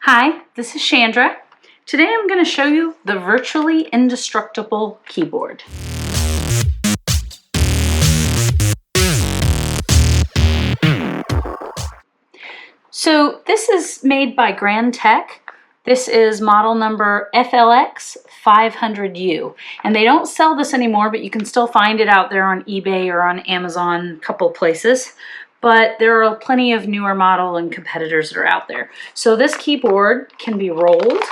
Hi, this is Chandra. Today I'm going to show you the Virtually Indestructible Keyboard. So this is made by GrandTec. This is model number FLX500U. And they don't sell this anymore, but you can still find it out there on eBay or on Amazon, a couple places. But there are plenty of newer model and competitors that are out there. So this keyboard can be rolled,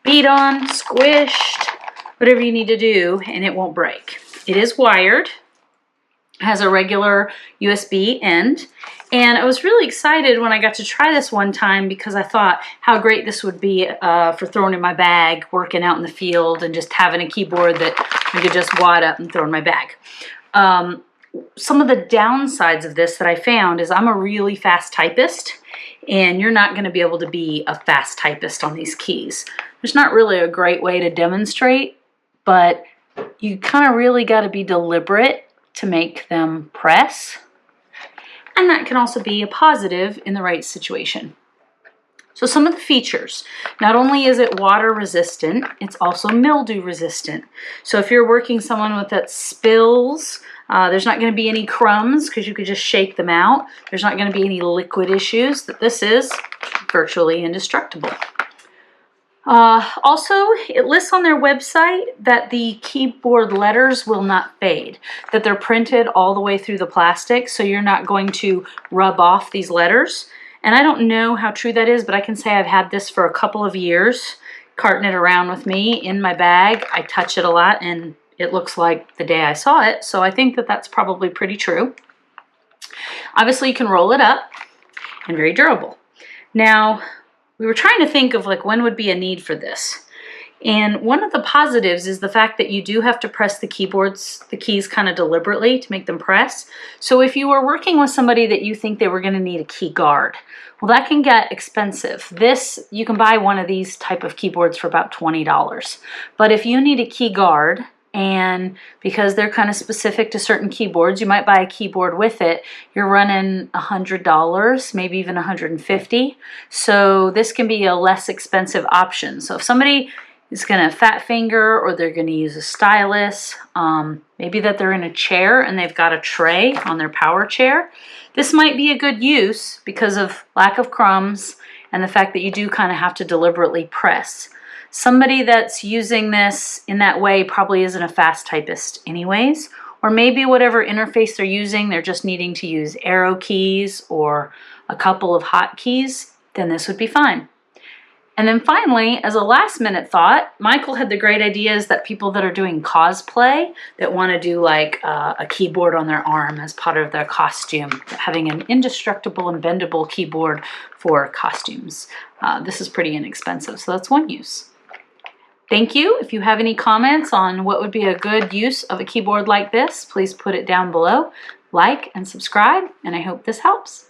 beat on, squished, whatever you need to do, and it won't break. It is wired, has a regular USB end, and I was really excited when I got to try this one time because I thought how great this would be for throwing in my bag, working out in the field, and just having a keyboard that you could just wad up and throw in my bag. Some of the downsides of this that I found is I'm a really fast typist, and you're not going to be able to be a fast typist on these keys. There's not really a great way to demonstrate, but you kind of really got to be deliberate to make them press, and that can also be a positive in the right situation. So some of the features, not only is it water resistant, it's also mildew resistant. So if you're working someone with that spills, there's not going to be any crumbs because you could just shake them out. There's not going to be any liquid issues. This is virtually indestructible. Also, it lists on their website that the keyboard letters will not fade, that they're printed all the way through the plastic, so you're not going to rub off these letters. And I don't know how true that is, but I can say I've had this for a couple of years, carting it around with me in my bag. I touch it a lot, and it looks like the day I saw it, so I think that that's probably pretty true. Obviously, you can roll it up, and very durable. Now, we were trying to think of like when would be a need for this. And one of the positives is the fact that you do have to press the keys kind of deliberately to make them press. So if you were working with somebody that you think they were going to need a key guard, well, that can get expensive. You can buy one of these type of keyboards for about $20. But if you need a key guard, and because they're kind of specific to certain keyboards, you might buy a keyboard with it, you're running $100, maybe even $150. So this can be a less expensive option. So if somebody is going to fat finger, or they're going to use a stylus, maybe that they're in a chair and they've got a tray on their power chair, this might be a good use because of lack of crumbs and the fact that you do kind of have to deliberately press. Somebody that's using this in that way probably isn't a fast typist anyways, or maybe whatever interface they're using, they're just needing to use arrow keys or a couple of hotkeys, then this would be fine. And then finally, as a last minute thought, Michael had the great ideas that people that are doing cosplay, that want to do like a keyboard on their arm as part of their costume, having an indestructible and bendable keyboard for costumes. This is pretty inexpensive, so that's one use. Thank you. If you have any comments on what would be a good use of a keyboard like this, please put it down below. Like and subscribe, and I hope this helps.